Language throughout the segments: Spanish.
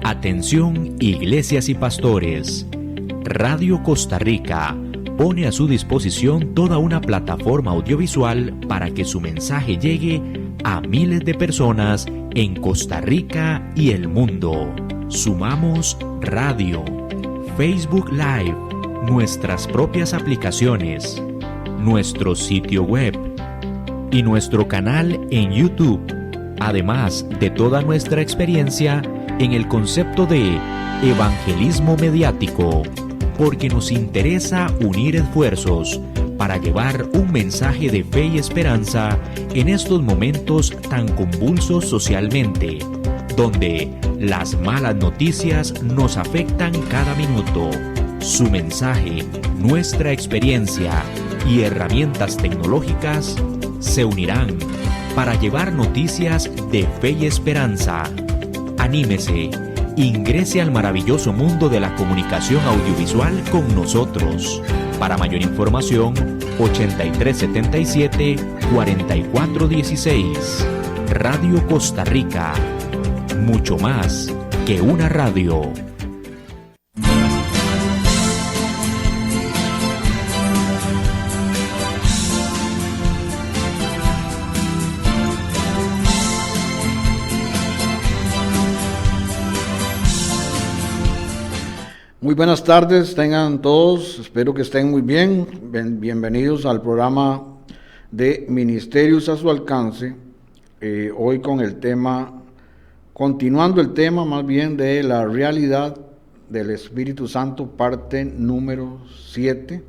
Atención, iglesias y pastores. Radio Costa Rica pone a su disposición toda una plataforma audiovisual para que su mensaje llegue a miles de personas en Costa Rica y el mundo. Sumamos radio, Facebook Live, nuestras propias aplicaciones, nuestro sitio web y nuestro canal en YouTube, además de toda nuestra experiencia en el concepto de evangelismo mediático, porque nos interesa unir esfuerzos para llevar un mensaje de fe y esperanza en estos momentos tan convulsos socialmente, donde las malas noticias nos afectan cada minuto. Su mensaje, nuestra experiencia y herramientas tecnológicas se unirán para llevar noticias de fe y esperanza. Anímese, ingrese al maravilloso mundo de la comunicación audiovisual con nosotros. Para mayor información, 8377-4416. Radio Costa Rica. Mucho más que una radio. Muy buenas tardes, tengan todos, espero que estén muy bien. Bienvenidos al programa de Ministerios a su alcance. Hoy con el tema, continuando el tema más bien de la realidad del Espíritu Santo, parte número 7.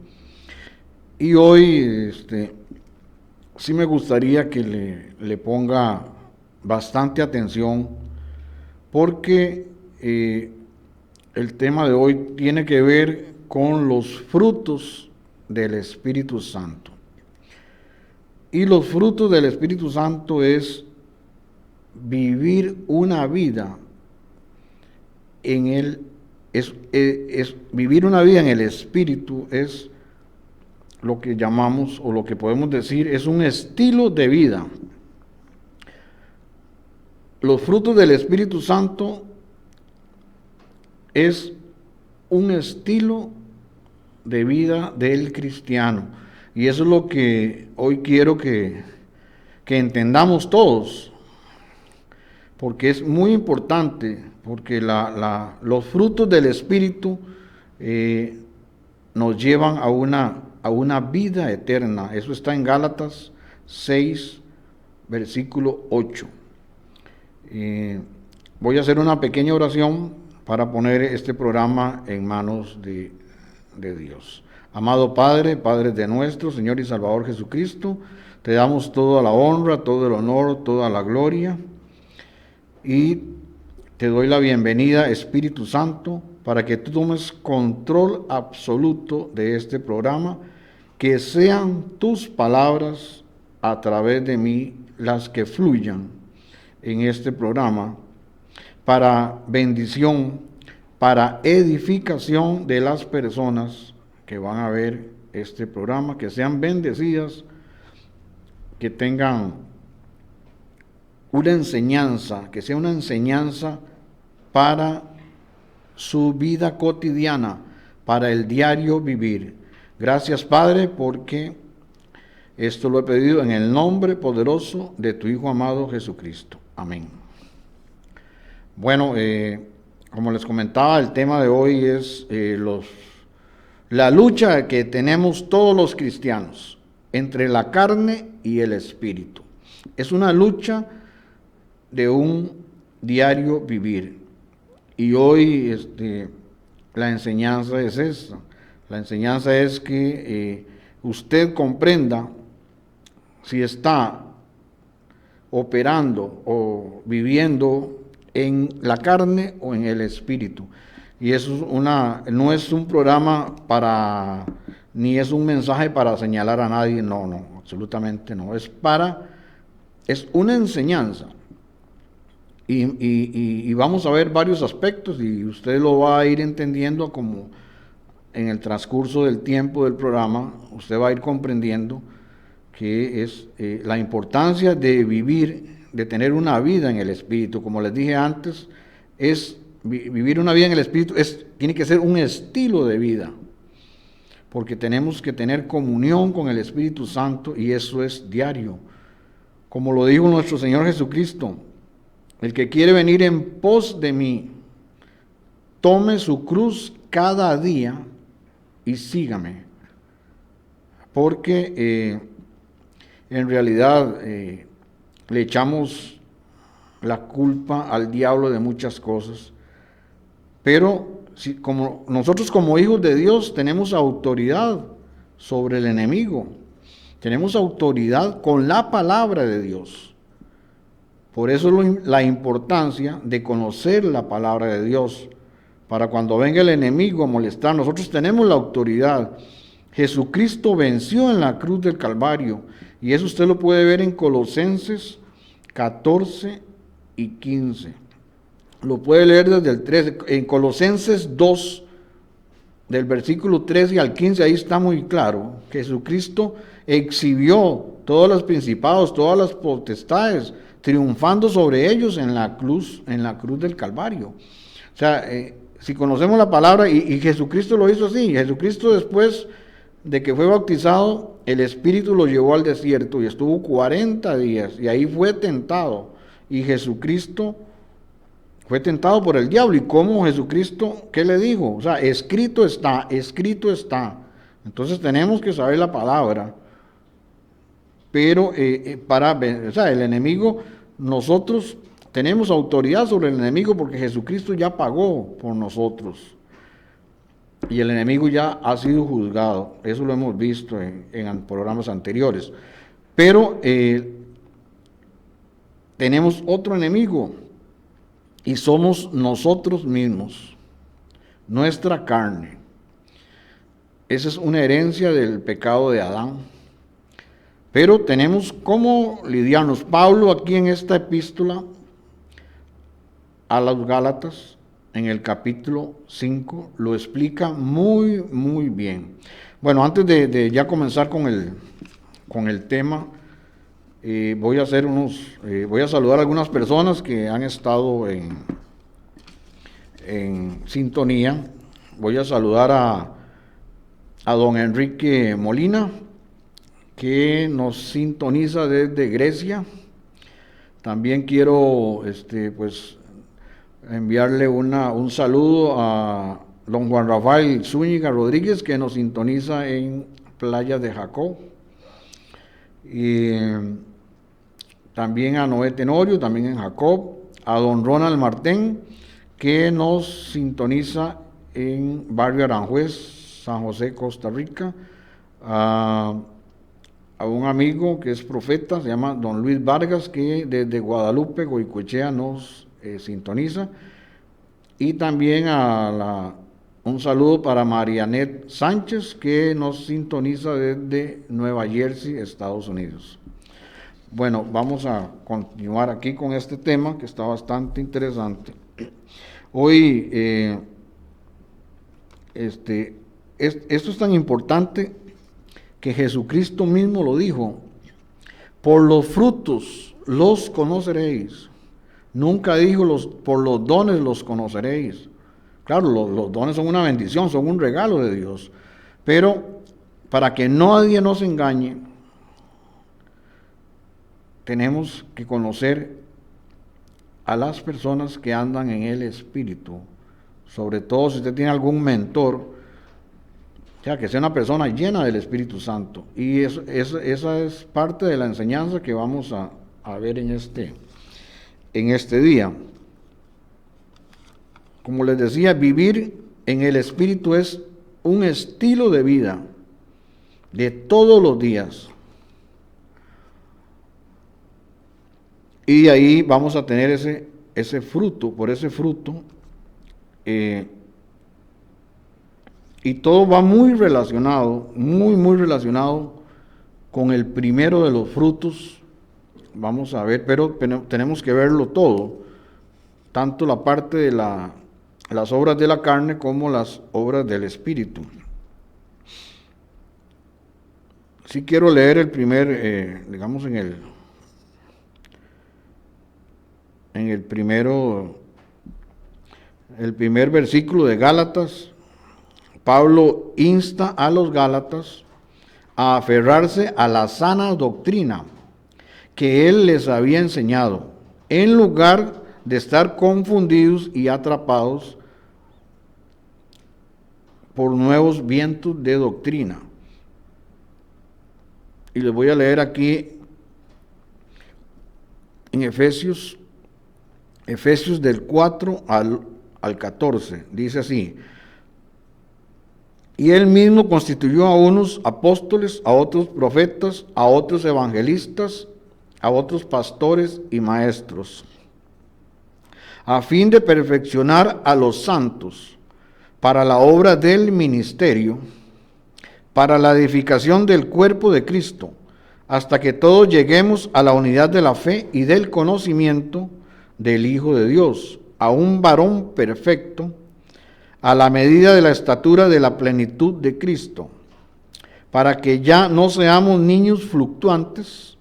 Y hoy sí me gustaría que le ponga bastante atención, porque el tema de hoy tiene que ver con los frutos del Espíritu Santo. Y los frutos del Espíritu Santo es vivir una vida en el vivir una vida en el Espíritu, es lo que llamamos, o lo que podemos decir, es un estilo de vida. Los frutos del Espíritu Santo es un estilo de vida del cristiano, y eso es lo que hoy quiero que entendamos todos, porque es muy importante, porque los frutos del Espíritu nos llevan a una vida eterna. Eso está en Gálatas 6, versículo 8. Voy a hacer una pequeña oración para poner este programa en manos de Dios. Amado Padre, Padre de nuestro Señor y Salvador Jesucristo, te damos toda la honra, todo el honor, toda la gloria, y te doy la bienvenida, Espíritu Santo, para que tú tomes control absoluto de este programa, que sean tus palabras a través de mí las que fluyan en este programa, para bendición, para edificación de las personas que van a ver este programa, que sean bendecidas, que tengan una enseñanza, que sea una enseñanza para su vida cotidiana, para el diario vivir. Gracias, Padre, porque esto lo he pedido en el nombre poderoso de tu Hijo amado Jesucristo. Amén. Bueno, como les comentaba, el tema de hoy es la lucha que tenemos todos los cristianos entre la carne y el espíritu. Es una lucha de un diario vivir. Y hoy la enseñanza es esta. La enseñanza es que usted comprenda si está operando o viviendo en la carne o en el espíritu. Y eso no es un programa ni es un mensaje para señalar a nadie, no, absolutamente no. Es una enseñanza. Y vamos a ver varios aspectos, y usted lo va a ir entendiendo como en el transcurso del tiempo del programa. Usted va a ir comprendiendo que es la importancia de vivir, de tener una vida en el Espíritu. Como les dije antes, es vivir una vida en el Espíritu tiene que ser un estilo de vida, porque tenemos que tener comunión con el Espíritu Santo y eso es diario. Como lo dijo nuestro Señor Jesucristo, el que quiere venir en pos de mí, tome su cruz cada día y sígame. Porque en realidad le echamos la culpa al diablo de muchas cosas. Pero como nosotros como hijos de Dios tenemos autoridad sobre el enemigo. Tenemos autoridad con la palabra de Dios. Por eso la importancia de conocer la palabra de Dios. Para cuando venga el enemigo a molestar, nosotros tenemos la autoridad. Jesucristo venció en la cruz del Calvario. Y eso usted lo puede ver en Colosenses 14 y 15. Lo puede leer desde el 13. En Colosenses 2, del versículo 13 al 15, ahí está muy claro. Jesucristo exhibió todos los principados, todas las potestades, triunfando sobre ellos en la cruz del Calvario. O sea, si conocemos la palabra, y Jesucristo lo hizo así. Jesucristo, después de que fue bautizado, el Espíritu lo llevó al desierto y estuvo 40 días y ahí fue tentado. Y Jesucristo fue tentado por el diablo. ¿Y cómo Jesucristo, qué le dijo? O sea, escrito está, escrito está. Entonces tenemos que saber la palabra. Pero o sea, el enemigo, nosotros tenemos autoridad sobre el enemigo porque Jesucristo ya pagó por nosotros. Y el enemigo ya ha sido juzgado. Eso lo hemos visto en programas anteriores. Pero tenemos otro enemigo. Y somos nosotros mismos. Nuestra carne. Esa es una herencia del pecado de Adán. Pero tenemos cómo lidiarnos. Pablo aquí en esta epístola a los Gálatas, en el capítulo 5, lo explica muy, muy bien. Bueno, antes de ya comenzar con el tema, voy a saludar a algunas personas que han estado en sintonía. Voy a saludar a don Enrique Molina, que nos sintoniza desde Grecia. También quiero enviarle un saludo a don Juan Rafael Zúñiga Rodríguez, que nos sintoniza en Playa de Jacob. Y también a Noé Tenorio, también en Jacob. A don Ronald Martén, que nos sintoniza en Barrio Aranjuez, San José, Costa Rica. A un amigo que es profeta, se llama don Luis Vargas, que desde Guadalupe, Goicoechea, nos sintoniza. Y también un saludo para Marianet Sánchez, que nos sintoniza desde Nueva Jersey, Estados Unidos. Bueno, vamos a continuar aquí con este tema que está bastante interesante. Hoy, esto es tan importante que Jesucristo mismo lo dijo: por los frutos los conoceréis. Nunca dijo por los dones los conoceréis. Claro, los dones son una bendición, son un regalo de Dios. Pero para que nadie nos engañe, tenemos que conocer a las personas que andan en el Espíritu. Sobre todo si usted tiene algún mentor, o sea, que sea una persona llena del Espíritu Santo. Y esa es parte de la enseñanza que vamos a ver en este día. Como les decía, vivir en el Espíritu es un estilo de vida de todos los días. Y ahí vamos a tener ese fruto, por ese fruto. Y todo va muy relacionado, muy relacionado con el primero de los frutos. Vamos a ver, pero tenemos que verlo todo, tanto la parte de las obras de la carne como las obras del Espíritu. Sí quiero leer el primer, digamos en el primero, el primer versículo de Gálatas, Pablo insta a los Gálatas a aferrarse a la sana doctrina que él les había enseñado, en lugar de estar confundidos y atrapados por nuevos vientos de doctrina. Y les voy a leer aquí en Efesios del 4 al 14, dice así: y él mismo constituyó a unos apóstoles, a otros profetas, a otros evangelistas, a otros pastores y maestros, a fin de perfeccionar a los santos para la obra del ministerio, para la edificación del cuerpo de Cristo, hasta que todos lleguemos a la unidad de la fe y del conocimiento del Hijo de Dios, a un varón perfecto, a la medida de la estatura de la plenitud de Cristo, para que ya no seamos niños fluctuantes,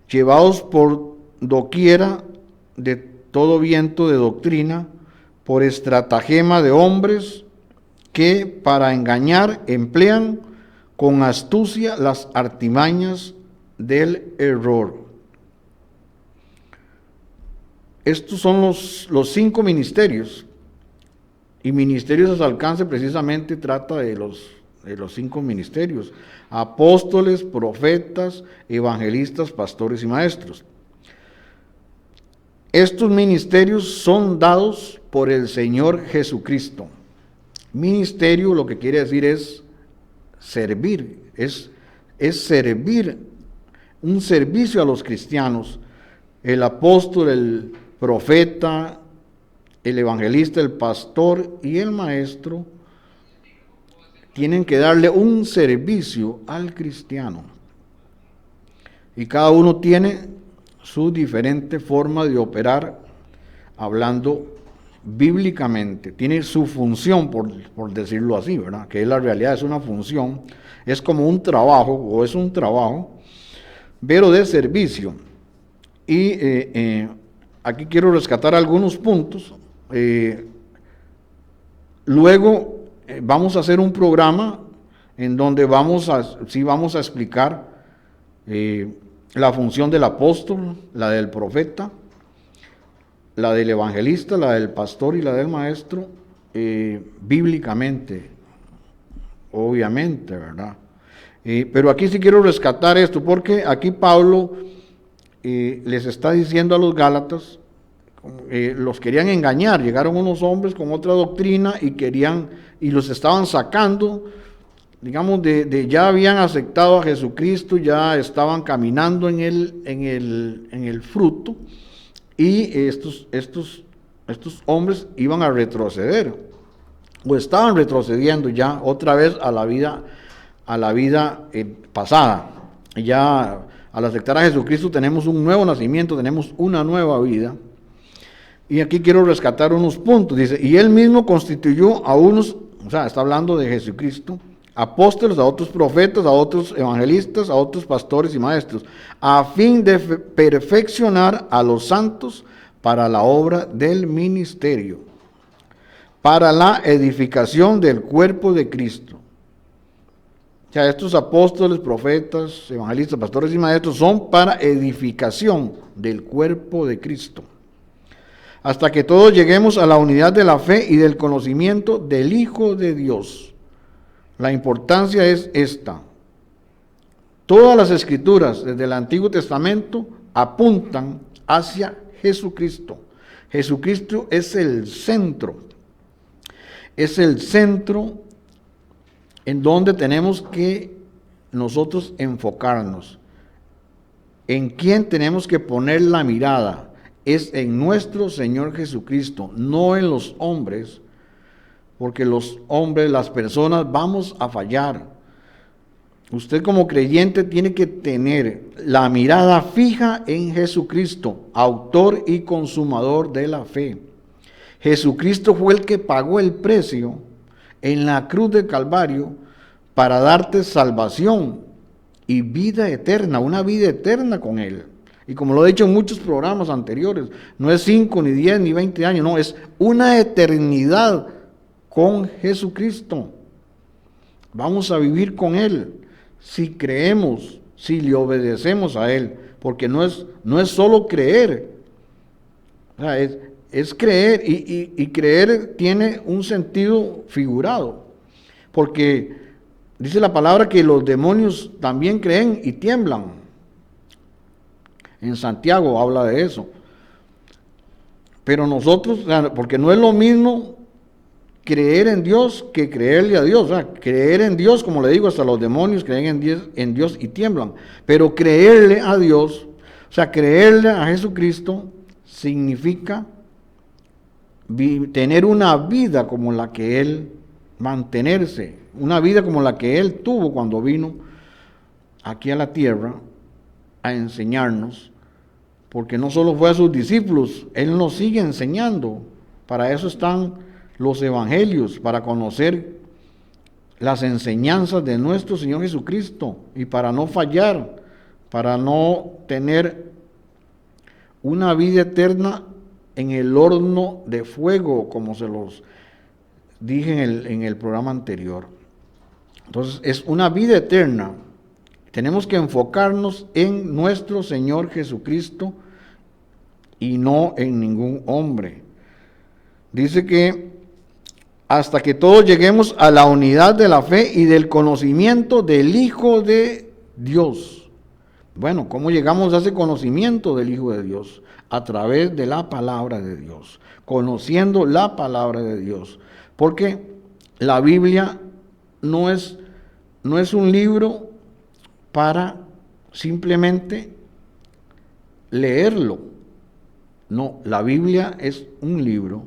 llevados por doquiera de todo viento de doctrina, por estratagema de hombres que para engañar emplean con astucia las artimañas del error. Estos son los 5 ministerios. Y Ministerios a su alcance precisamente trata de los 5 ministerios: apóstoles, profetas, evangelistas, pastores y maestros. Estos ministerios son dados por el Señor Jesucristo. Ministerio lo que quiere decir es servir, es servir, un servicio a los cristianos. El apóstol, el profeta, el evangelista, el pastor y el maestro tienen que darle un servicio al cristiano. Y cada uno tiene su diferente forma de operar, hablando bíblicamente. Tiene su función, por decirlo así, ¿verdad? Que es la realidad, es una función, es como un trabajo, o es un trabajo, pero de servicio. Y aquí quiero rescatar algunos puntos. Luego vamos a hacer un programa en donde vamos a explicar la función del apóstol, la del profeta, la del evangelista, la del pastor y la del maestro, bíblicamente, obviamente, ¿verdad? Pero aquí sí quiero rescatar esto, porque aquí Pablo les está diciendo a los Gálatas, los querían engañar, llegaron unos hombres con otra doctrina y los estaban sacando, digamos, ya habían aceptado a Jesucristo, ya estaban caminando en el fruto, y estos hombres iban a retroceder, o estaban retrocediendo ya otra vez a la vida pasada. Ya al aceptar a Jesucristo tenemos un nuevo nacimiento, tenemos una nueva vida. Y aquí quiero rescatar unos puntos. Dice, y él mismo constituyó a unos, o sea, está hablando de Jesucristo, apóstoles, a otros profetas, a otros evangelistas, a otros pastores y maestros, a fin de perfeccionar a los santos para la obra del ministerio, para la edificación del cuerpo de Cristo. O sea, estos apóstoles, profetas, evangelistas, pastores y maestros son para edificación del cuerpo de Cristo, hasta que todos lleguemos a la unidad de la fe y del conocimiento del Hijo de Dios. La importancia es esta. Todas las escrituras desde el Antiguo Testamento apuntan hacia Jesucristo. Jesucristo es el centro. Es el centro en donde tenemos que nosotros enfocarnos. ¿En quién tenemos que poner la mirada? Es en nuestro Señor Jesucristo, no en los hombres, porque los hombres, las personas, vamos a fallar. Usted como creyente tiene que tener la mirada fija en Jesucristo, autor y consumador de la fe. Jesucristo fue el que pagó el precio en la cruz de Calvario para darte salvación y vida eterna, una vida eterna con Él. Y como lo he dicho en muchos programas anteriores, no es 5, ni 10, ni 20 años, no, es una eternidad con Jesucristo. Vamos a vivir con Él si creemos, si le obedecemos a Él, porque no es solo creer, o sea, es creer, y creer tiene un sentido figurado, porque dice la palabra que los demonios también creen y tiemblan. En Santiago habla de eso. Pero nosotros, porque no es lo mismo creer en Dios que creerle a Dios. O sea, creer en Dios, como le digo, hasta los demonios creen en Dios y tiemblan. Pero creerle a Dios, o sea, creerle a Jesucristo, significa tener una vida como la que Él, mantenerse, una vida como la que Él tuvo cuando vino aquí a la tierra a enseñarnos, porque no solo fue a sus discípulos, Él nos sigue enseñando. Para eso están los evangelios, para conocer las enseñanzas de nuestro Señor Jesucristo y para no fallar, para no tener una vida eterna en el horno de fuego, como se los dije en el programa anterior. Entonces, es una vida eterna. Tenemos que enfocarnos en nuestro Señor Jesucristo y no en ningún hombre. Dice que hasta que todos lleguemos a la unidad de la fe y del conocimiento del Hijo de Dios. Bueno, ¿cómo llegamos a ese conocimiento del Hijo de Dios? A través de la palabra de Dios, conociendo la palabra de Dios. Porque la Biblia no es un libro para simplemente leerlo. No, la Biblia es un libro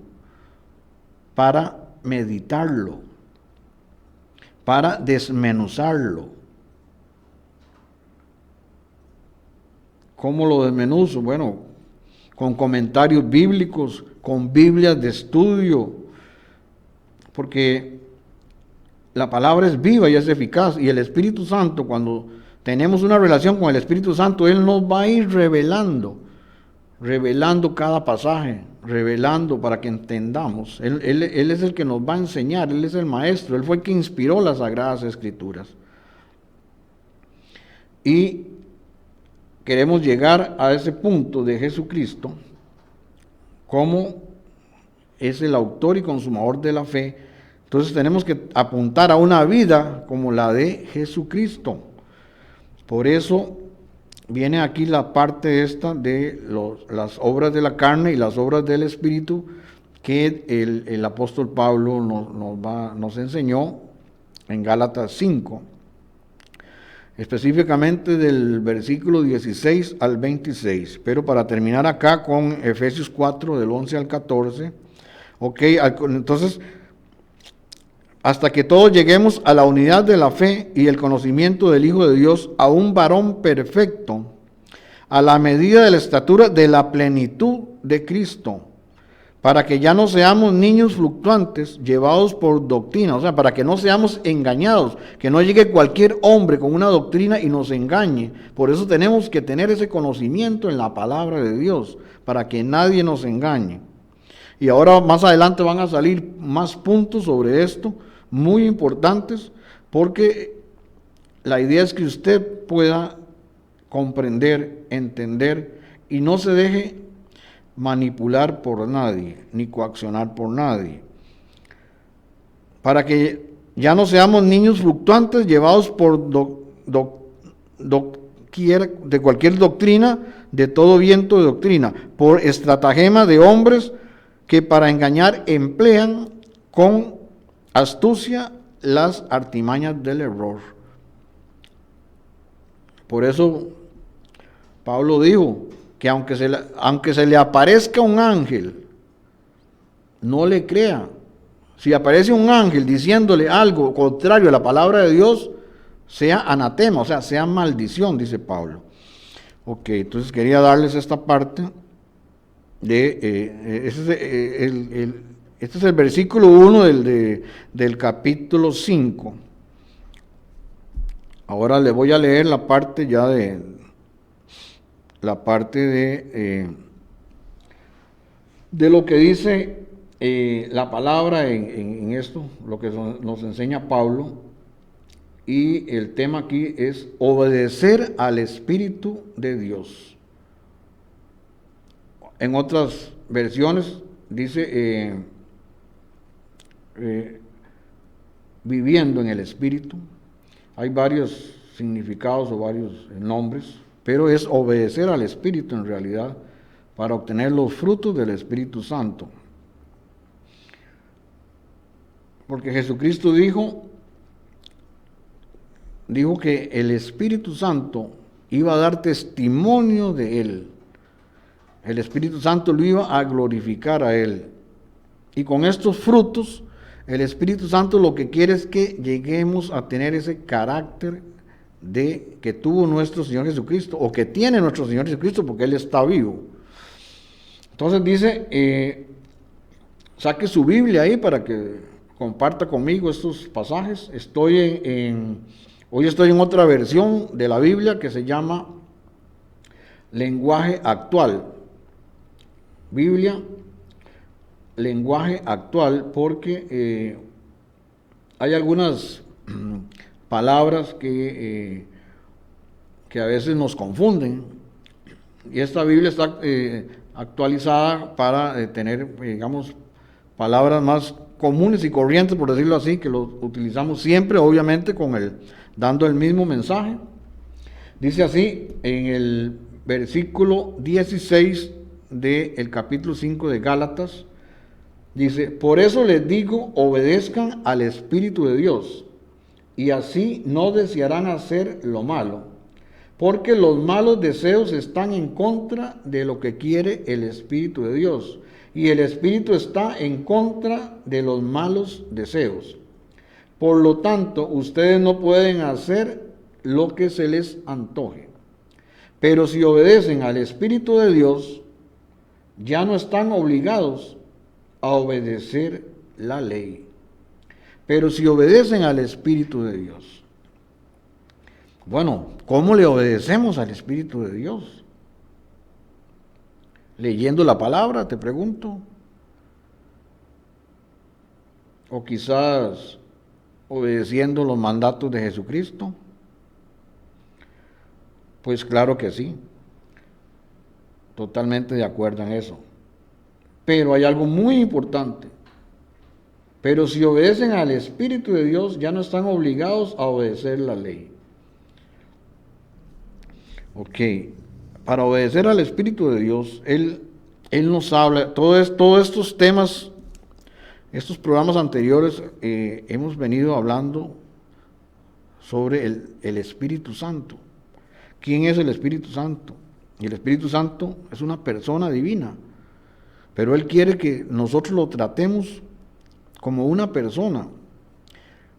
para meditarlo, para desmenuzarlo. ¿Cómo lo desmenuzo? Bueno, con comentarios bíblicos, con Biblias de estudio, porque la palabra es viva y es eficaz, y el Espíritu Santo, cuando tenemos una relación con el Espíritu Santo, Él nos va a ir revelando cada pasaje, revelando para que entendamos. Él es el que nos va a enseñar, Él es el maestro, Él fue el que inspiró las Sagradas Escrituras. Y queremos llegar a ese punto de Jesucristo, como es el autor y consumador de la fe. Entonces tenemos que apuntar a una vida como la de Jesucristo. Por eso viene aquí la parte esta de las obras de la carne y las obras del Espíritu que el apóstol Pablo nos enseñó en Gálatas 5, específicamente del versículo 16 al 26. Pero para terminar acá con Efesios 4, del 11 al 14, entonces, hasta que todos lleguemos a la unidad de la fe y el conocimiento del Hijo de Dios, a un varón perfecto, a la medida de la estatura de la plenitud de Cristo, para que ya no seamos niños fluctuantes, llevados por doctrina, o sea, para que no seamos engañados, que no llegue cualquier hombre con una doctrina y nos engañe. Por eso tenemos que tener ese conocimiento en la palabra de Dios, para que nadie nos engañe. Y ahora más adelante van a salir más puntos sobre esto, muy importantes, porque la idea es que usted pueda comprender, entender y no se deje manipular por nadie, ni coaccionar por nadie, para que ya no seamos niños fluctuantes llevados por de cualquier doctrina, de todo viento de doctrina, por estratagema de hombres que para engañar emplean con astucia las artimañas del error. Por eso Pablo dijo que aunque se le aparezca un ángel, no le crea. Si aparece un ángel diciéndole algo contrario a la palabra de Dios, sea anatema, o sea, sea maldición, dice Pablo. Ok, entonces quería darles esta parte de este es el versículo 1 del capítulo 5. Ahora le voy a leer la parte ya la parte de lo que dice la palabra en esto, lo que nos enseña Pablo, y el tema aquí es obedecer al Espíritu de Dios. En otras versiones dice viviendo en el Espíritu. Hay varios significados o varios nombres, pero es obedecer al Espíritu en realidad para obtener los frutos del Espíritu Santo. Porque Jesucristo dijo que el Espíritu Santo iba a dar testimonio de Él. El Espíritu Santo lo iba a glorificar a Él. Y con estos frutos, el Espíritu Santo lo que quiere es que lleguemos a tener ese carácter que tuvo nuestro Señor Jesucristo, o que tiene nuestro Señor Jesucristo, porque Él está vivo. Entonces dice, saque su Biblia ahí para que comparta conmigo estos pasajes. Hoy estoy en otra versión de la Biblia que se llama Lenguaje Actual. Biblia, Lenguaje Actual, porque hay algunas palabras que a veces nos confunden, y esta Biblia está actualizada para tener, digamos, palabras más comunes y corrientes, por decirlo así, que lo utilizamos siempre, obviamente dando el mismo mensaje. Dice así en el versículo 16 del capítulo 5 de Gálatas, dice: por eso les digo, obedezcan al Espíritu de Dios, y así no desearán hacer lo malo, porque los malos deseos están en contra de lo que quiere el Espíritu de Dios, y el Espíritu está en contra de los malos deseos. Por lo tanto, ustedes no pueden hacer lo que se les antoje. Pero si obedecen al Espíritu de Dios, ya no están obligados a obedecer la ley. Pero si obedecen al Espíritu de Dios. Bueno, ¿cómo le obedecemos al Espíritu de Dios? Leyendo la palabra, te pregunto. O quizás obedeciendo los mandatos de Jesucristo. Pues claro que sí. Totalmente de acuerdo en eso. Pero hay algo muy importante. Pero si obedecen al Espíritu de Dios, ya no están obligados a obedecer la ley. Ok, para obedecer al Espíritu de Dios, Él nos habla, todos estos temas, estos programas anteriores, hemos venido hablando sobre el Espíritu Santo. ¿Quién es el Espíritu Santo? Y el Espíritu Santo es una persona divina, pero Él quiere que nosotros lo tratemos como una persona.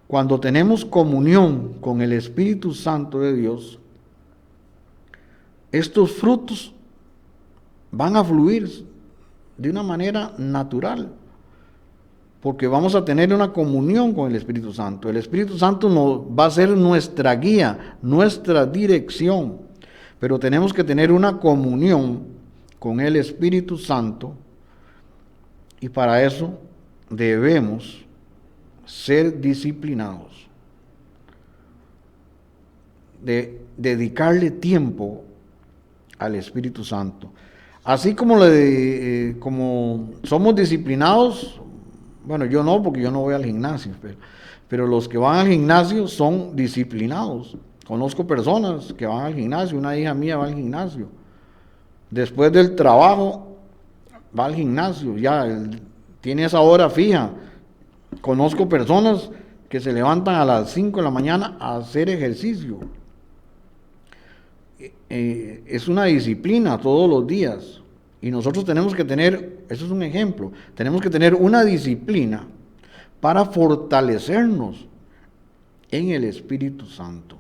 Cuando tenemos comunión con el Espíritu Santo de Dios, estos frutos van a fluir de una manera natural, porque vamos a tener una comunión con el Espíritu Santo. El Espíritu Santo va a ser nuestra guía, nuestra dirección, pero tenemos que tener una comunión con el Espíritu Santo, y para eso debemos ser disciplinados, de dedicarle tiempo al Espíritu Santo. Así como somos disciplinados, bueno, yo no, porque yo no voy al gimnasio, pero los que van al gimnasio son disciplinados. Conozco personas que van al gimnasio, una hija mía va al gimnasio. Después del trabajo va al gimnasio, tiene esa hora fija. Conozco personas que se levantan a las 5 de la mañana a hacer ejercicio. Es una disciplina todos los días, y nosotros tenemos que tener, eso es un ejemplo, tenemos que tener una disciplina para fortalecernos en el Espíritu Santo,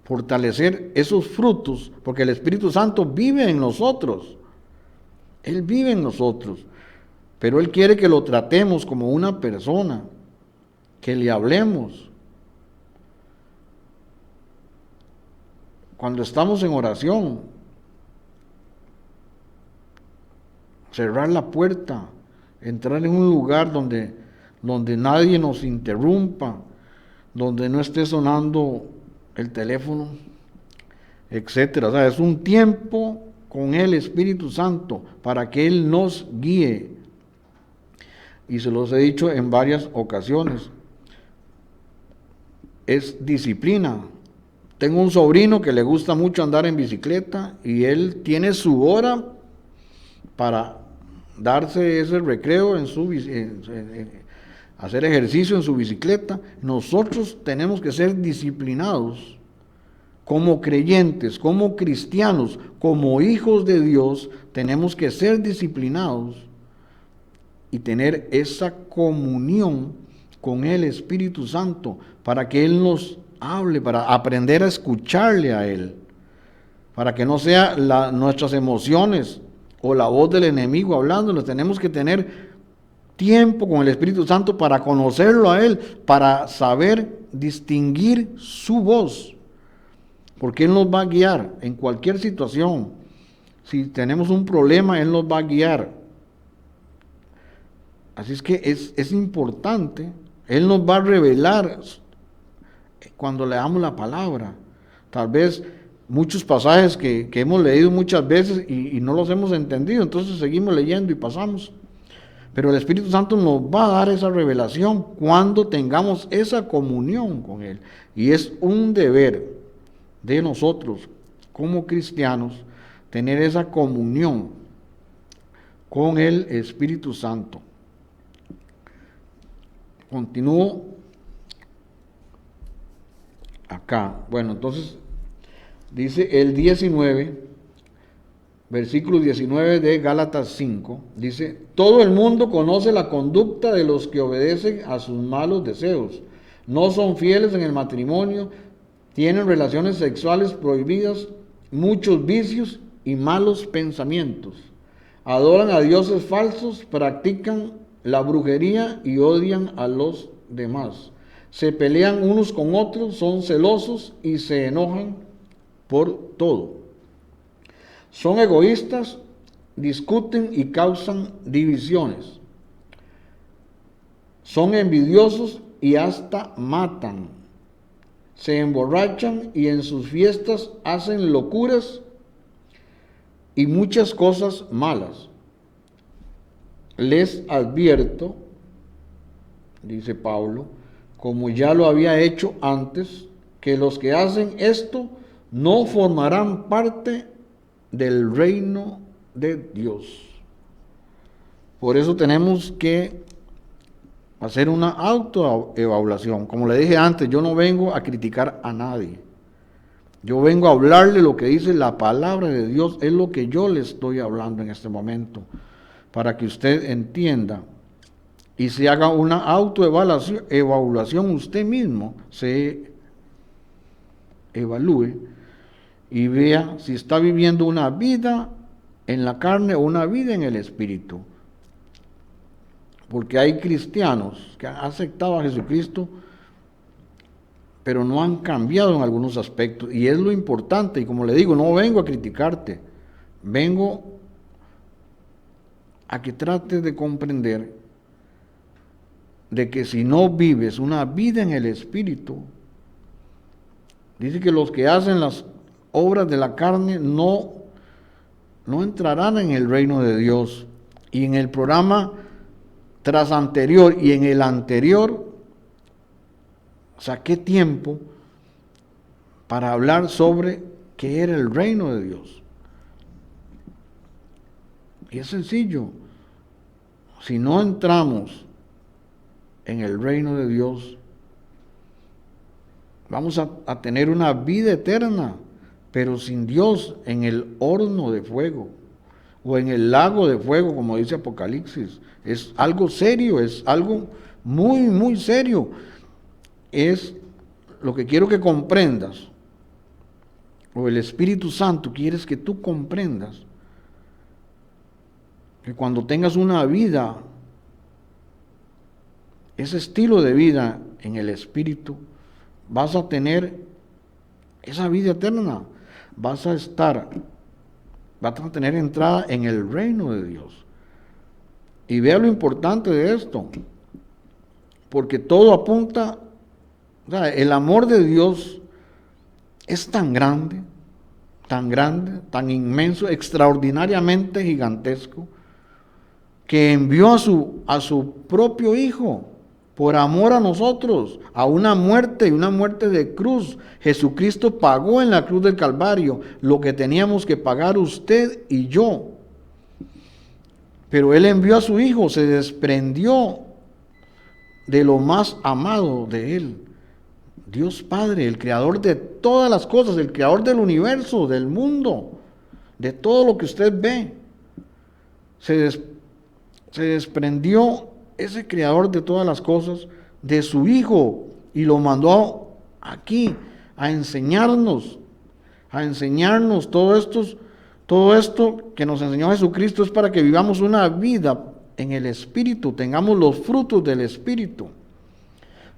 fortalecer esos frutos, porque el Espíritu Santo vive en nosotros, Él vive en nosotros, pero Él quiere que lo tratemos como una persona, que le hablemos. Cuando estamos en oración, cerrar la puerta, entrar en un lugar donde nadie nos interrumpa, donde no esté sonando el teléfono, etcétera. O sea, es un tiempo con el Espíritu Santo para que Él nos guíe. Y se los he dicho en varias ocasiones. Es disciplina. Tengo un sobrino que le gusta mucho andar en bicicleta y él tiene su hora para darse ese recreo en hacer ejercicio en su bicicleta. Nosotros tenemos que ser disciplinados como creyentes, como cristianos, como hijos de Dios. Tenemos que ser disciplinados y tener esa comunión con el Espíritu Santo para que Él nos hable, para aprender a escucharle a Él, para que no sea nuestras emociones o la voz del enemigo hablándonos. Tenemos que tener tiempo con el Espíritu Santo para conocerlo a Él, para saber distinguir su voz, porque Él nos va a guiar en cualquier situación. Si tenemos un problema, Él nos va a guiar. Así es que es importante. Él nos va a revelar cuando leamos la palabra. Tal vez muchos pasajes que hemos leído muchas veces y no los hemos entendido, entonces seguimos leyendo y pasamos. Pero el Espíritu Santo nos va a dar esa revelación cuando tengamos esa comunión con Él. Y es un deber de nosotros como cristianos tener esa comunión con el Espíritu Santo. Continúo acá. Bueno, entonces dice el 19, versículo 19 de Gálatas 5, dice: todo el mundo conoce la conducta de los que obedecen a sus malos deseos. No son fieles en el matrimonio, tienen relaciones sexuales prohibidas, muchos vicios y malos pensamientos. Adoran a dioses falsos, practican la brujería y odian a los demás. Se pelean unos con otros, son celosos y se enojan por todo. Son egoístas, discuten y causan divisiones. Son envidiosos y hasta matan. Se emborrachan y en sus fiestas hacen locuras y muchas cosas malas. Les advierto, dice Pablo, como ya lo había hecho antes, que los que hacen esto no formarán parte del reino de Dios. Por eso tenemos que hacer una autoevaluación. Como le dije antes, yo no vengo a criticar a nadie. Yo vengo a hablarle lo que dice la palabra de Dios, es lo que yo le estoy hablando en este momento, para que usted entienda y se haga una autoevaluación usted mismo, se evalúe y vea si está viviendo una vida en la carne o una vida en el Espíritu. Porque hay cristianos que han aceptado a Jesucristo, pero no han cambiado en algunos aspectos, y es lo importante. Y como le digo, no vengo a criticarte, vengo a que trates de comprender de que si no vives una vida en el Espíritu, dice que los que hacen las obras de la carne no entrarán en el reino de Dios. Y en el programa tras anterior y en el anterior saqué tiempo para hablar sobre qué era el reino de Dios. Y es sencillo. Si no entramos en el reino de Dios, vamos a tener una vida eterna, pero sin Dios, en el horno de fuego o en el lago de fuego, como dice Apocalipsis. Es algo serio, es algo muy, muy serio. Es lo que quiero que comprendas, o el Espíritu Santo quieres que tú comprendas, que cuando tengas una vida, ese estilo de vida en el Espíritu, vas a tener esa vida eterna, vas a tener entrada en el reino de Dios. Y vea lo importante de esto, porque todo apunta, o sea, el amor de Dios es tan grande, tan inmenso, extraordinariamente gigantesco, que envió a su propio Hijo por amor a nosotros, a una muerte de cruz. Jesucristo pagó en la cruz del Calvario lo que teníamos que pagar usted y yo. Pero Él envió a su Hijo, se desprendió de lo más amado de Él. Dios Padre, el creador de todas las cosas, el creador del universo, del mundo, de todo lo que usted ve. Se desprendió ese creador de todas las cosas de su Hijo y lo mandó aquí a enseñarnos todo esto que nos enseñó Jesucristo es para que vivamos una vida en el Espíritu, tengamos los frutos del Espíritu,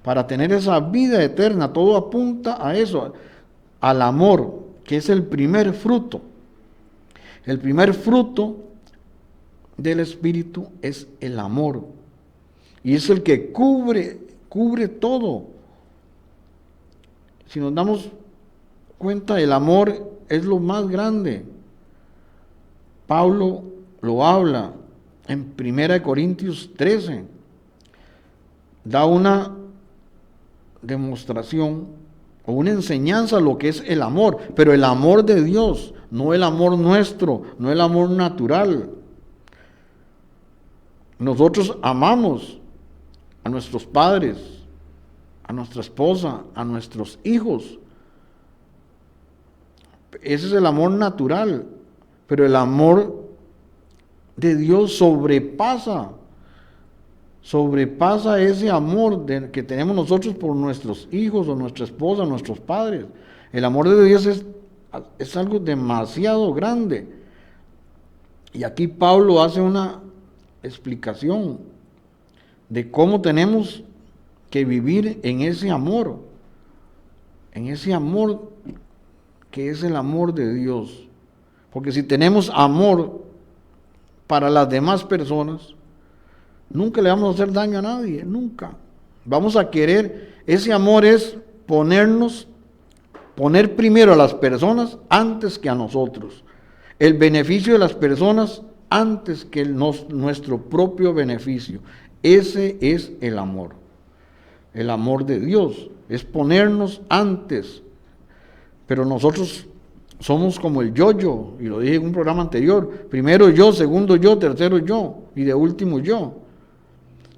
para tener esa vida eterna. Todo apunta a eso, al amor, que es el primer fruto. El primer fruto del Espíritu es el amor, y es el que cubre todo. Si nos damos cuenta, el amor es lo más grande. Pablo lo habla en 1 Corintios 13. Da una demostración o una enseñanza a lo que es el amor, pero el amor de Dios, no el amor nuestro, no el amor natural. Nosotros amamos a nuestros padres, a nuestra esposa, a nuestros hijos. Ese es el amor natural, pero el amor de Dios sobrepasa ese amor que tenemos nosotros por nuestros hijos o nuestra esposa, nuestros padres. El amor de Dios es algo demasiado grande. Y aquí Pablo hace una explicación de cómo tenemos que vivir en ese amor que es el amor de Dios. Porque si tenemos amor para las demás personas, nunca le vamos a hacer daño a nadie, nunca. Vamos a querer, ese amor es poner primero a las personas antes que a nosotros. El beneficio de las personas antes que nuestro propio beneficio. Ese es el amor de Dios, es ponernos antes. Pero nosotros somos como el yo, y lo dije en un programa anterior, primero yo, segundo yo, tercero yo, y de último yo.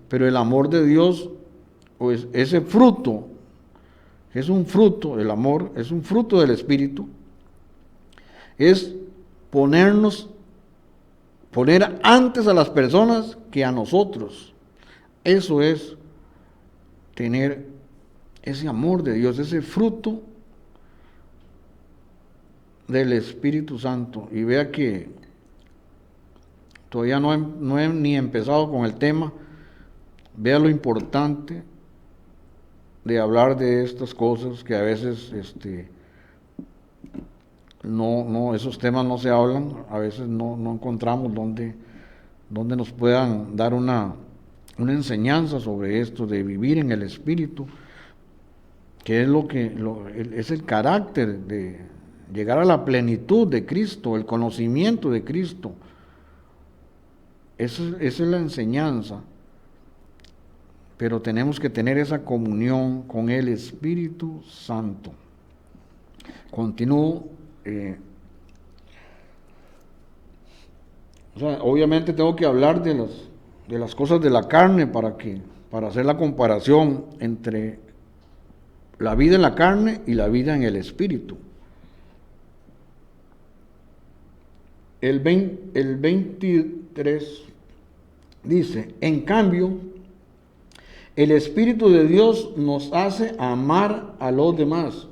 Pero el amor de Dios, pues ese fruto, es un fruto, el amor es un fruto del Espíritu, es poner antes a las personas que a nosotros. Eso es tener ese amor de Dios, ese fruto del Espíritu Santo. Y vea que todavía no he ni empezado con el tema. Vea lo importante de hablar de estas cosas que a veces esos temas no se hablan, a veces no encontramos donde nos puedan dar una enseñanza sobre esto de vivir en el Espíritu, que es es el carácter de llegar a la plenitud de Cristo, el conocimiento de Cristo. Esa es la enseñanza. Pero tenemos que tener esa comunión con el Espíritu Santo. Continúo. Obviamente tengo que hablar de las cosas de la carne para hacer la comparación entre la vida en la carne y la vida en el Espíritu. El 23 dice: en cambio, el Espíritu de Dios nos hace amar a los demás,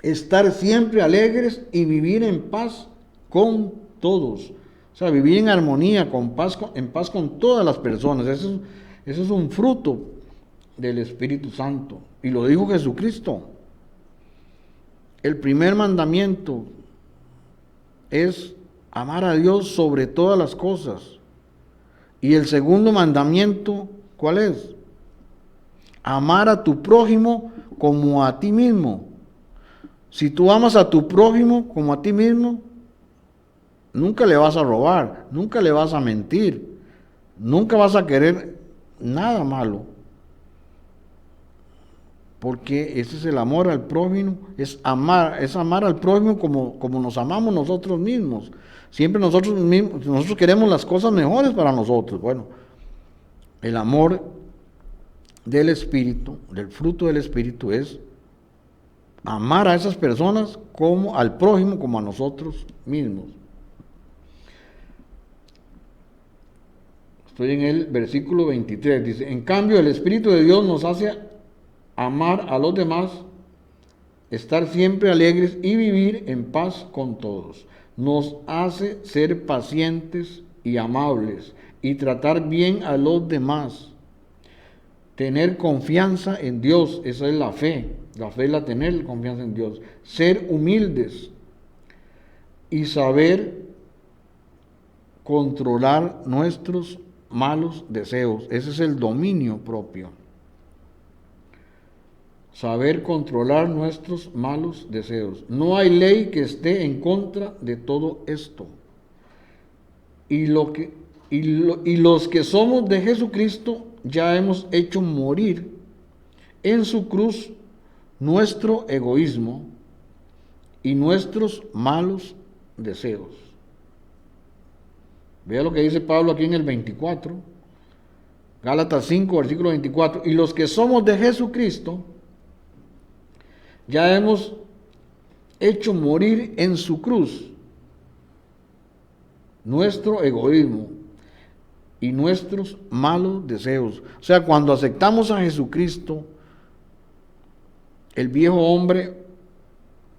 estar siempre alegres y vivir en paz con todos. O sea, vivir en armonía, en paz con todas las personas. Eso es un fruto del Espíritu Santo. Y lo dijo Jesucristo. El primer mandamiento es amar a Dios sobre todas las cosas. Y el segundo mandamiento, ¿cuál es? Amar a tu prójimo como a ti mismo. Si tú amas a tu prójimo como a ti mismo, nunca le vas a robar, nunca le vas a mentir, nunca vas a querer nada malo. Porque ese es el amor al prójimo, es amar al prójimo como nos amamos nosotros mismos. Siempre nosotros queremos las cosas mejores para nosotros. Bueno, el amor del Espíritu, del fruto del Espíritu, es amar a esas personas como al prójimo, como a nosotros mismos. Estoy en el versículo 23, dice, en cambio el Espíritu de Dios nos hace amar a los demás, estar siempre alegres y vivir en paz con todos. Nos hace ser pacientes y amables y tratar bien a los demás. Tener confianza en Dios, esa es la fe. La fe es la tener confianza en Dios. Ser humildes y saber controlar nuestros malos deseos. Ese es el dominio propio. Saber controlar nuestros malos deseos. No hay ley que esté en contra de todo esto. Y los que somos de Jesucristo ya hemos hecho morir en su cruz nuestro egoísmo y nuestros malos deseos. Vea lo que dice Pablo aquí en el 24, Gálatas 5, versículo 24. Y los que somos de Jesucristo ya hemos hecho morir en su cruz nuestro egoísmo y nuestros malos deseos. O sea, cuando aceptamos a Jesucristo, el viejo hombre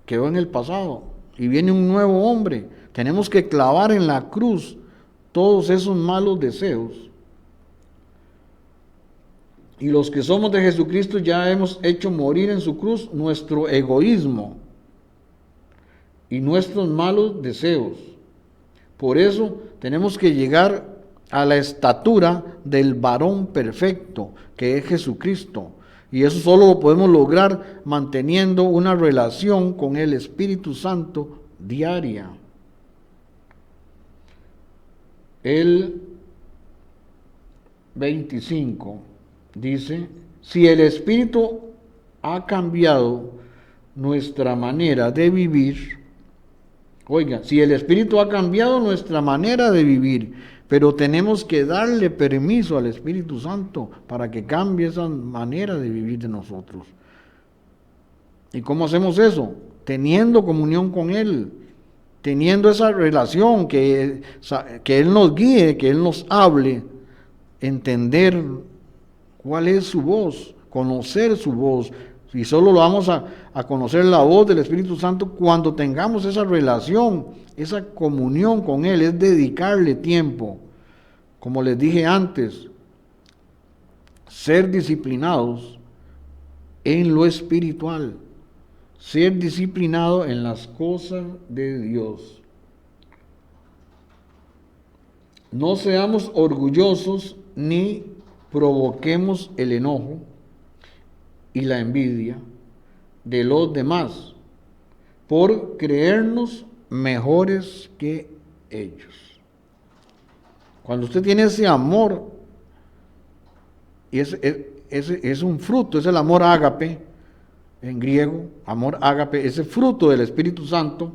quedó en el pasado y viene un nuevo hombre. Tenemos que clavar en la cruz todos esos malos deseos. Y los que somos de Jesucristo ya hemos hecho morir en su cruz nuestro egoísmo y nuestros malos deseos. Por eso tenemos que llegar a la estatura del varón perfecto, que es Jesucristo. Y eso solo lo podemos lograr manteniendo una relación con el Espíritu Santo diaria. El 25 dice, si el Espíritu ha cambiado nuestra manera de vivir, oiga, si el Espíritu ha cambiado nuestra manera de vivir, pero tenemos que darle permiso al Espíritu Santo para que cambie esa manera de vivir de nosotros. ¿Y cómo hacemos eso? Teniendo comunión con Él, teniendo esa relación, que Él nos guíe, que Él nos hable, entender cuál es su voz, conocer su voz. Y solo lo vamos a conocer la voz del Espíritu Santo cuando tengamos esa relación, esa comunión con Él, es dedicarle tiempo. Como les dije antes, ser disciplinados en lo espiritual, ser disciplinado en las cosas de Dios. No seamos orgullosos ni provoquemos el enojo y la envidia de los demás por creernos mejores que ellos. Cuando usted tiene ese amor, y es un fruto, es el amor ágape, en griego, amor ágape, ese fruto del Espíritu Santo,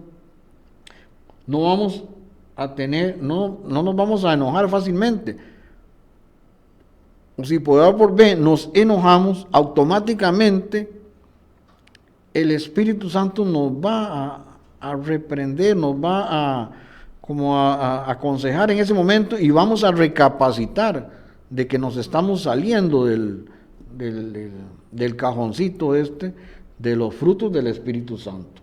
no vamos a tener, no nos vamos a enojar fácilmente. Si por A por B nos enojamos, automáticamente el Espíritu Santo nos va a reprender, nos va a aconsejar en ese momento y vamos a recapacitar de que nos estamos saliendo del cajoncito de los frutos del Espíritu Santo.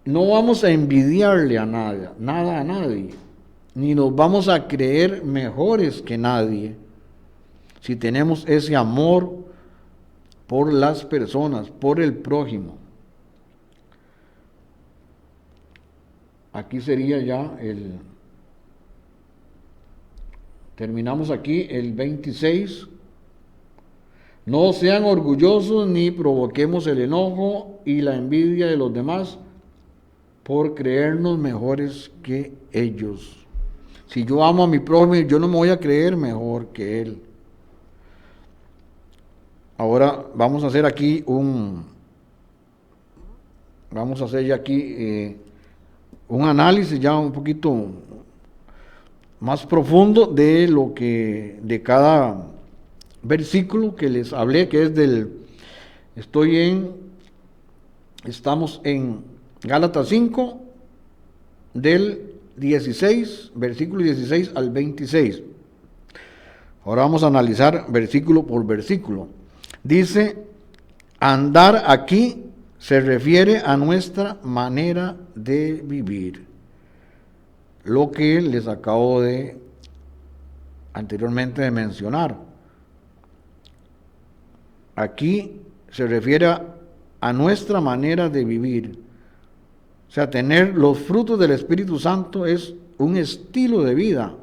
No vamos a envidiarle a nada a nadie, ni nos vamos a creer mejores que nadie si tenemos ese amor por las personas, por el prójimo. Aquí sería ya Terminamos aquí el 26. No sean orgullosos ni provoquemos el enojo y la envidia de los demás por creernos mejores que ellos. Si yo amo a mi prójimo, yo no me voy a creer mejor que él. Ahora vamos a hacer aquí un análisis ya un poquito más profundo de cada versículo que les hablé, que es estamos en Gálatas 5, del 16, versículo 16 al 26. Ahora vamos a analizar versículo por versículo. Dice, andar aquí se refiere a nuestra manera de vivir. Lo que les acabo anteriormente de mencionar. Aquí se refiere a nuestra manera de vivir. O sea, tener los frutos del Espíritu Santo es un estilo de vida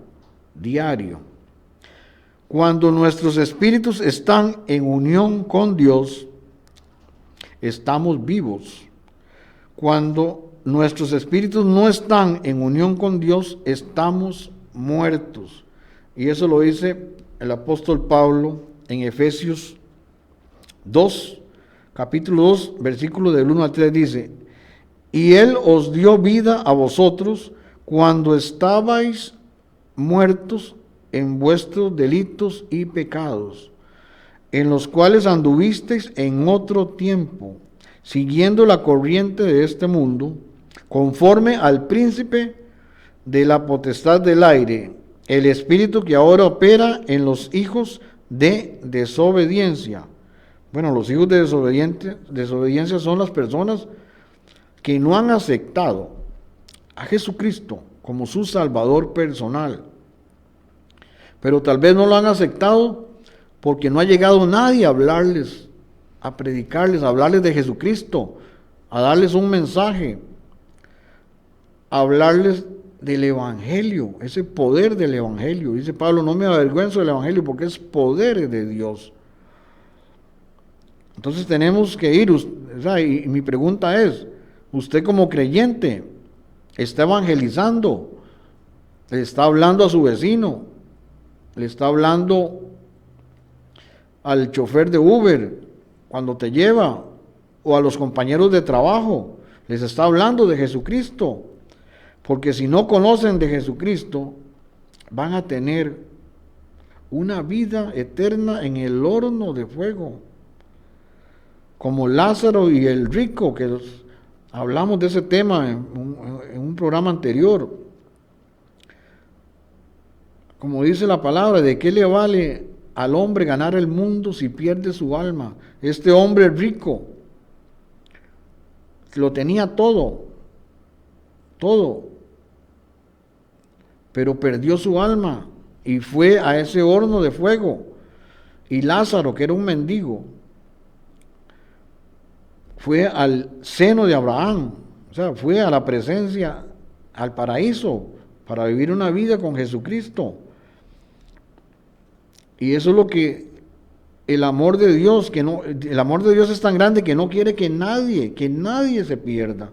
diario. Cuando nuestros espíritus están en unión con Dios, estamos vivos. Cuando nuestros espíritus no están en unión con Dios, estamos muertos. Y eso lo dice el apóstol Pablo en Efesios 2, capítulo 2, versículo del 1 al 3 dice, y Él os dio vida a vosotros cuando estabais muertos en vuestros delitos y pecados, en los cuales anduvisteis en otro tiempo, siguiendo la corriente de este mundo, conforme al príncipe de la potestad del aire, el espíritu que ahora opera en los hijos de desobediencia. Bueno, los hijos de desobediencia son las personas que no han aceptado a Jesucristo como su Salvador personal. Pero tal vez no lo han aceptado porque no ha llegado nadie a hablarles, a predicarles, a hablarles de Jesucristo, a darles un mensaje, a hablarles del Evangelio, ese poder del Evangelio. Dice Pablo, no me avergüenzo del Evangelio porque es poder de Dios. Entonces tenemos que ir, y mi pregunta es, usted como creyente está evangelizando, le está hablando a su vecino, le está hablando al chofer de Uber cuando te lleva, o a los compañeros de trabajo, les está hablando de Jesucristo, porque si no conocen de Jesucristo, van a tener una vida eterna en el horno de fuego, como Lázaro y el rico, que hablamos de ese tema en un programa anterior. Como dice la palabra, ¿de qué le vale al hombre ganar el mundo si pierde su alma? Este hombre rico lo tenía todo, pero perdió su alma y fue a ese horno de fuego. Y Lázaro, que era un mendigo, fue al seno de Abraham, o sea, fue a la presencia, al paraíso, para vivir una vida con Jesucristo. Y eso es lo que el amor de Dios, el amor de Dios es tan grande que no quiere que nadie se pierda.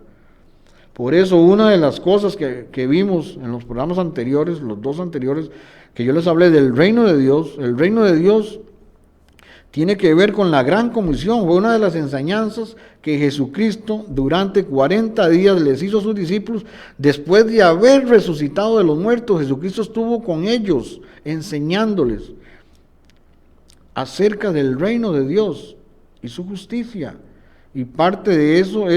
Por eso una de las cosas que vimos en los programas anteriores, los dos anteriores, que yo les hablé del reino de Dios, el reino de Dios tiene que ver con la gran comisión. Fue una de las enseñanzas que Jesucristo durante 40 días les hizo a sus discípulos. Después de haber resucitado de los muertos, Jesucristo estuvo con ellos enseñándoles acerca del reino de Dios y su justicia. Y parte de eso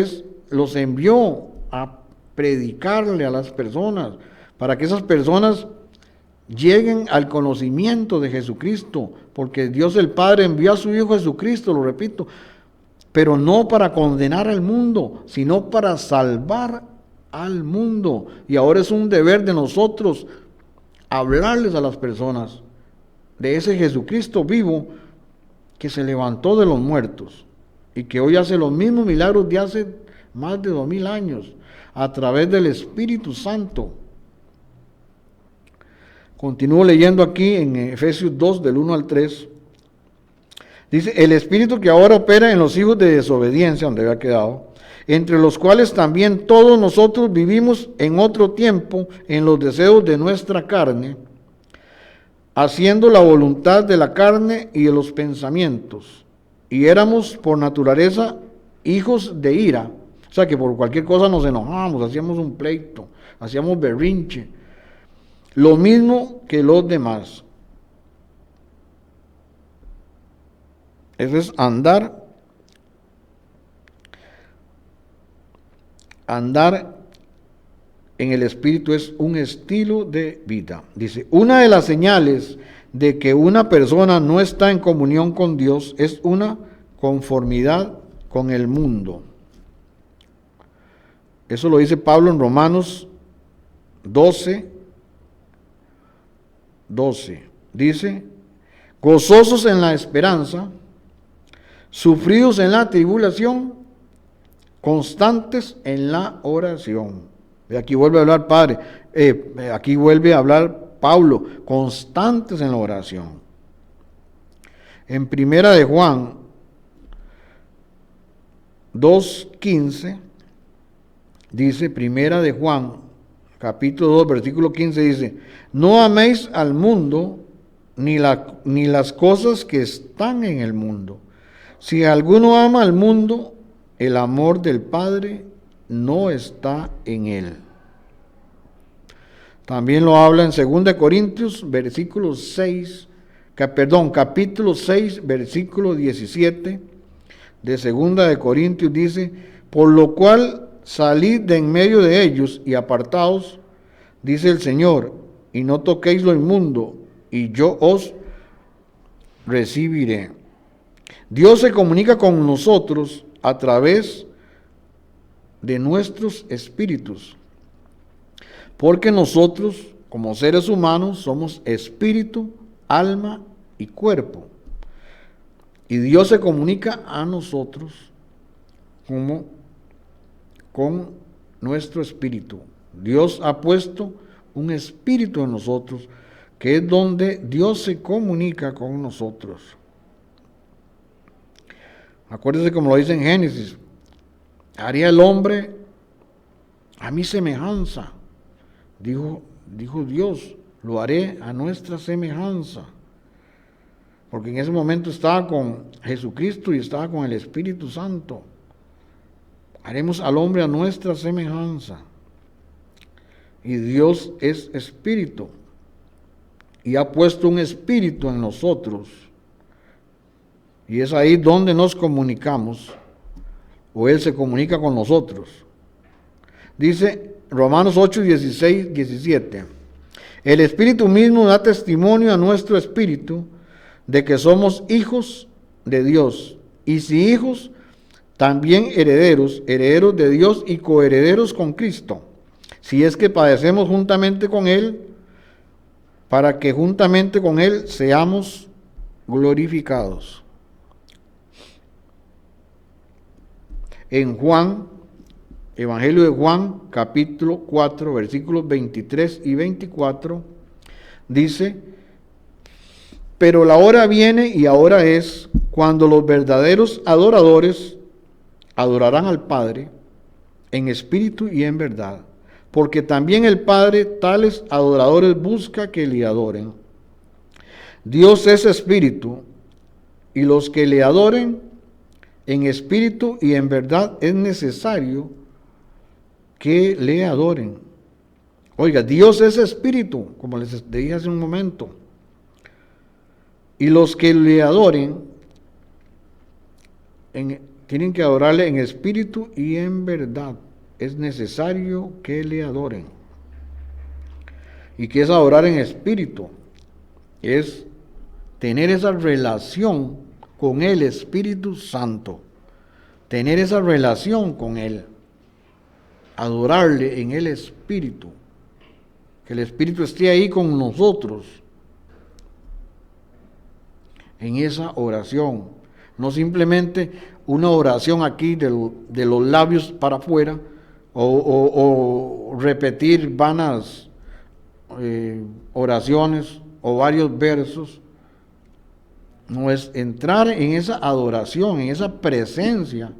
los envió a predicarle a las personas, para que esas personas lleguen al conocimiento de Jesucristo, porque Dios el Padre envió a su Hijo Jesucristo, lo repito, pero no para condenar al mundo, sino para salvar al mundo. Y ahora es un deber de nosotros hablarles a las personas de ese Jesucristo vivo que se levantó de los muertos y que hoy hace los mismos milagros de hace más de 2000 años a través del Espíritu Santo. Continúo leyendo aquí en Efesios 2, del 1 al 3. Dice, el espíritu que ahora opera en los hijos de desobediencia, donde había quedado, entre los cuales también todos nosotros vivimos en otro tiempo en los deseos de nuestra carne, haciendo la voluntad de la carne y de los pensamientos. Y éramos por naturaleza hijos de ira. O sea que por cualquier cosa nos enojábamos, hacíamos un pleito, hacíamos berrinche. Lo mismo que los demás. Eso es andar en el espíritu, es un estilo de vida. Dice, una de las señales de que una persona no está en comunión con Dios es una conformidad con el mundo. Eso lo dice Pablo en Romanos 12. Dice, gozosos en la esperanza, sufridos en la tribulación, constantes en la oración. Aquí vuelve a hablar aquí vuelve a hablar Pablo, constantes en la oración. En Primera de Juan 2:15 dice, Primera de Juan, capítulo 2, versículo 15 dice, no améis al mundo ni las cosas que están en el mundo. Si alguno ama al mundo, el amor del Padre no está en él. También lo habla en 2 Corintios, capítulo 6, versículo 17 de 2 Corintios dice, por lo cual salid de en medio de ellos y apartaos, dice el Señor, y no toquéis lo inmundo, y yo os recibiré. Dios se comunica con nosotros a través de nuestros espíritus, porque nosotros, como seres humanos, somos espíritu, alma y cuerpo. Y Dios se comunica a nosotros como con nuestro espíritu. Dios ha puesto un espíritu en nosotros, que es donde Dios se comunica con nosotros. Acuérdense como lo dice en Génesis, haría el hombre a mi semejanza. Dijo Dios, lo haré a nuestra semejanza. Porque en ese momento estaba con Jesucristo y estaba con el Espíritu Santo. Haremos al hombre a nuestra semejanza. Y Dios es espíritu. Y ha puesto un espíritu en nosotros. Y es ahí donde nos comunicamos, o Él se comunica con nosotros. Dice Romanos 8, 16, 17. El Espíritu mismo da testimonio a nuestro espíritu de que somos hijos de Dios. Y si hijos, también herederos, herederos de Dios y coherederos con Cristo. Si es que padecemos juntamente con Él, para que juntamente con Él seamos glorificados. En Juan, Evangelio de Juan, capítulo 4, versículos 23 y 24, dice, pero la hora viene y ahora es cuando los verdaderos adoradores adorarán al Padre en espíritu y en verdad, porque también el Padre tales adoradores busca que le adoren. Dios es espíritu, y los que le adoren en espíritu y en verdad es necesario que le adoren. Oiga, Dios es espíritu, como les dije hace un momento. Y los que le adoren tienen que adorarle en espíritu y en verdad. Es necesario que le adoren. ¿Y qué es adorar en espíritu? Es tener esa relación con el Espíritu Santo. Tener esa relación con Él. Adorarle en el Espíritu. Que el Espíritu esté ahí con nosotros. En esa oración. No simplemente una oración aquí de los labios para afuera. O repetir vanas oraciones o varios versos. No, es entrar en esa adoración, en esa presencia,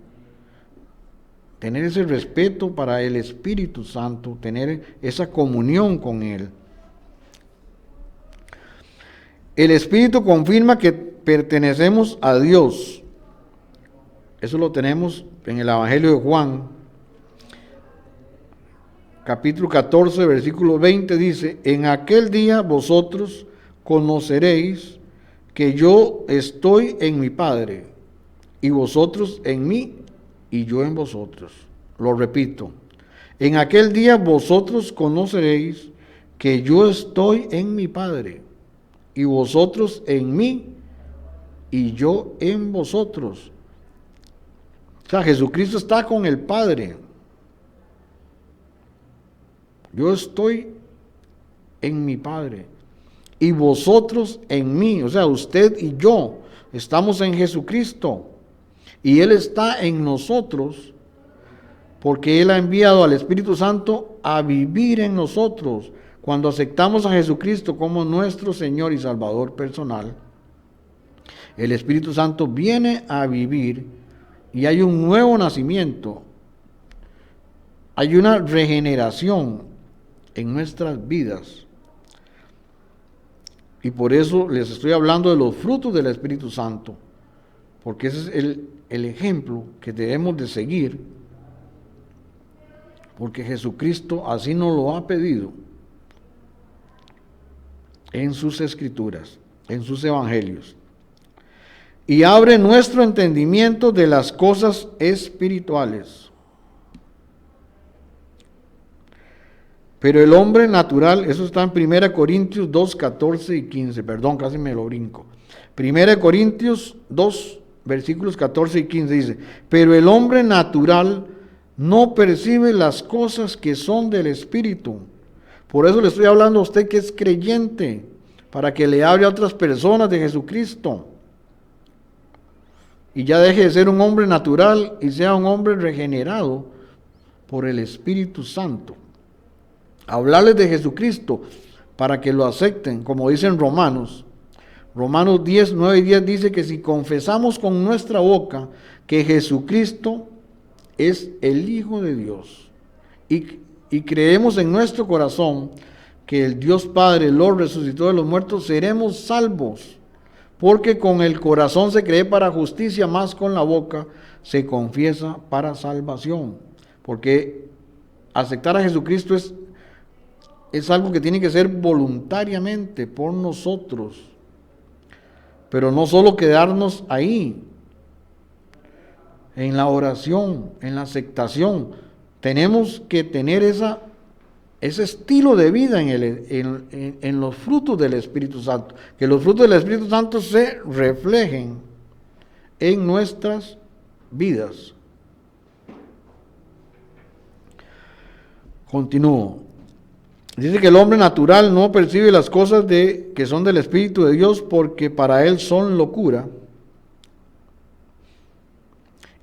tener ese respeto para el Espíritu Santo, tener esa comunión con Él. El Espíritu confirma que pertenecemos a Dios. Eso lo tenemos en el Evangelio de Juan, capítulo 14, versículo 20, dice: en aquel día vosotros conoceréis que yo estoy en mi Padre, y vosotros en mí, y yo en vosotros. Lo repito, en aquel día vosotros conoceréis que yo estoy en mi Padre, y vosotros en mí, y yo en vosotros. O sea, Jesucristo está con el Padre. Yo estoy en mi Padre, y vosotros en mí. O sea, usted y yo estamos en Jesucristo, y Él está en nosotros, porque Él ha enviado al Espíritu Santo a vivir en nosotros. Cuando aceptamos a Jesucristo como nuestro Señor y Salvador personal, el Espíritu Santo viene a vivir y hay un nuevo nacimiento, hay una regeneración en nuestras vidas. Y por eso les estoy hablando de los frutos del Espíritu Santo, porque ese es el ejemplo que debemos de seguir, porque Jesucristo así nos lo ha pedido en sus escrituras, en sus evangelios. Y abre nuestro entendimiento de las cosas espirituales. Pero el hombre natural, eso está en 1 Corintios 2, 14 y 15, perdón, casi me lo brinco. 1 Corintios 2, versículos 14 y 15 dice: pero el hombre natural no percibe las cosas que son del Espíritu. Por eso le estoy hablando a usted que es creyente, para que le hable a otras personas de Jesucristo. Y ya deje de ser un hombre natural y sea un hombre regenerado por el Espíritu Santo. Hablarles de Jesucristo para que lo acepten, como dicen Romanos 10, 9 y 10 dice que si confesamos con nuestra boca que Jesucristo es el Hijo de Dios y creemos en nuestro corazón que el Dios Padre lo resucitó de los muertos, seremos salvos. Porque con el corazón se cree para justicia, más con la boca se confiesa para salvación. Porque aceptar a Jesucristo es algo que tiene que ser voluntariamente por nosotros. Pero no solo quedarnos ahí, en la oración, en la aceptación. Tenemos que tener ese estilo de vida en los frutos del Espíritu Santo. Que los frutos del Espíritu Santo se reflejen en nuestras vidas. Continúo. Dice que el hombre natural no percibe las cosas que son del Espíritu de Dios, porque para él son locura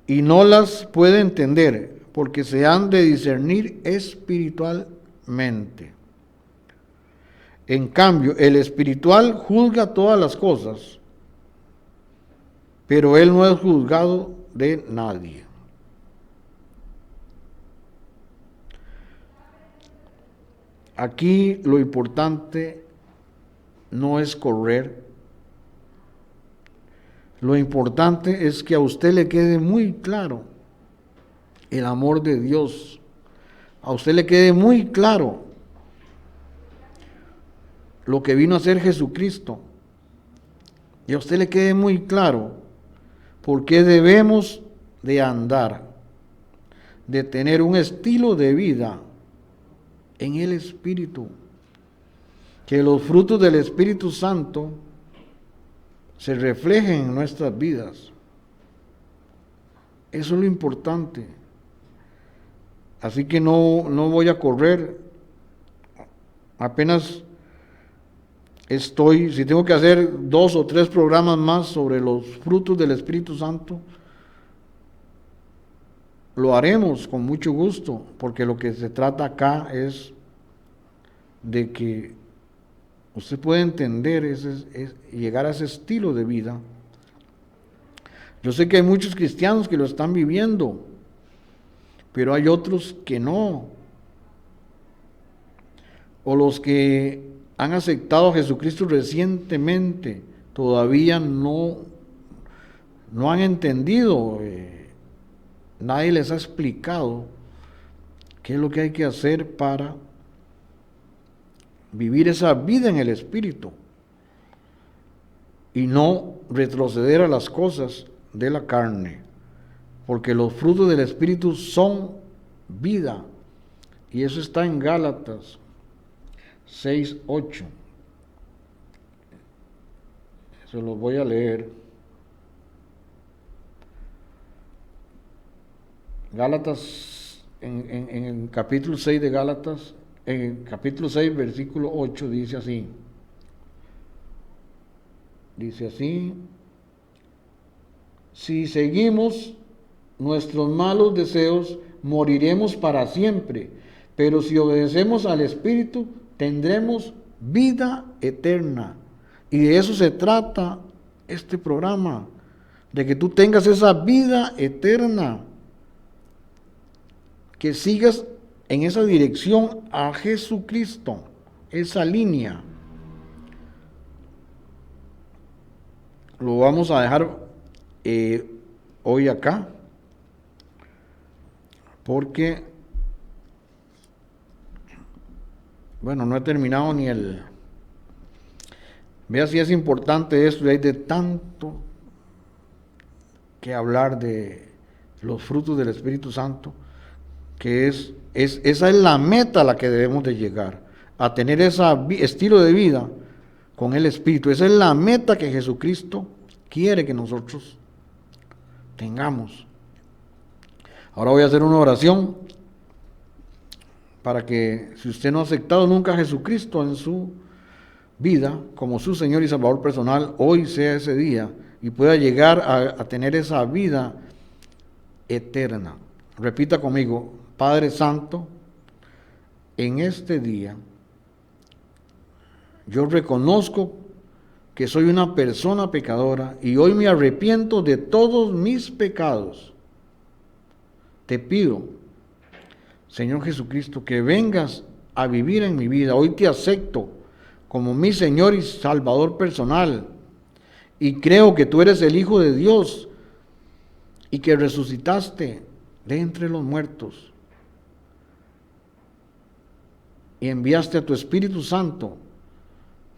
y no las puede entender, porque se han de discernir espiritualmente. En cambio, el espiritual juzga todas las cosas, pero él no es juzgado de nadie. Aquí lo importante no es correr. Lo importante es que a usted le quede muy claro el amor de Dios. A usted le quede muy claro lo que vino a hacer Jesucristo. Y a usted le quede muy claro por qué debemos de andar, de tener un estilo de vida en el Espíritu. Que los frutos del Espíritu Santo se reflejen en nuestras vidas. Eso es lo importante. Así que no voy a correr. Apenas si tengo que hacer 2 o 3 programas más sobre los frutos del Espíritu Santo, lo haremos con mucho gusto, porque lo que se trata acá es de que usted puede entender llegar a ese estilo de vida. Yo sé que hay muchos cristianos que lo están viviendo, pero hay otros que no. O los que han aceptado a Jesucristo recientemente todavía no han entendido, nadie les ha explicado qué es lo que hay que hacer para vivir esa vida en el Espíritu y no retroceder a las cosas de la carne, porque los frutos del Espíritu son vida, y eso está en Gálatas 6:8. Se los voy a leer. Gálatas, en el capítulo 6 de Gálatas, en el capítulo 6, versículo 8, dice así. Dice así: si seguimos nuestros malos deseos, moriremos para siempre, pero si obedecemos al Espíritu, tendremos vida eterna. Y de eso se trata este programa, de que tú tengas esa vida eterna, que sigas en esa dirección a Jesucristo, esa línea. Lo vamos a dejar hoy acá, porque, bueno, no he terminado ni el... Vea si es importante esto, y hay de tanto que hablar de los frutos del Espíritu Santo, que esa es la meta a la que debemos de llegar, a tener ese estilo de vida con el Espíritu. Esa es la meta que Jesucristo quiere que nosotros tengamos. Ahora voy a hacer una oración para que, si usted no ha aceptado nunca a Jesucristo en su vida como su Señor y Salvador personal, hoy sea ese día y pueda llegar a tener esa vida eterna. Repita conmigo: Padre Santo, en este día yo reconozco que soy una persona pecadora y hoy me arrepiento de todos mis pecados. Te pido, Señor Jesucristo, que vengas a vivir en mi vida. Hoy te acepto como mi Señor y Salvador personal, y creo que tú eres el Hijo de Dios y que resucitaste de entre los muertos y enviaste a tu Espíritu Santo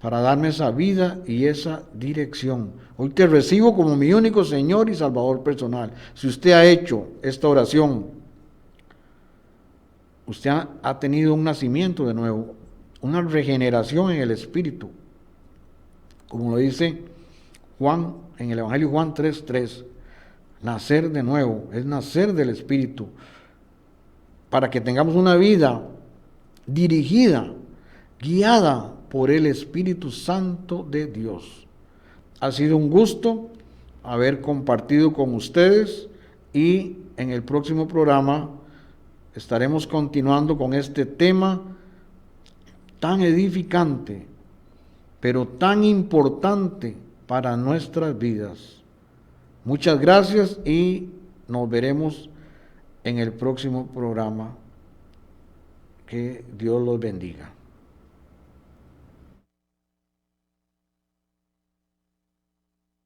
para darme esa vida y esa dirección. Hoy te recibo como mi único Señor y Salvador personal. Si usted ha hecho esta oración, usted ha tenido un nacimiento de nuevo, una regeneración en el Espíritu, como lo dice Juan en el Evangelio Juan 3:3. Nacer de nuevo es nacer del Espíritu, para que tengamos una vida dirigida, guiada por el Espíritu Santo de Dios. Ha sido un gusto haber compartido con ustedes, y en el próximo programa estaremos continuando con este tema tan edificante, pero tan importante para nuestras vidas. Muchas gracias y nos veremos en el próximo programa. Que Dios los bendiga.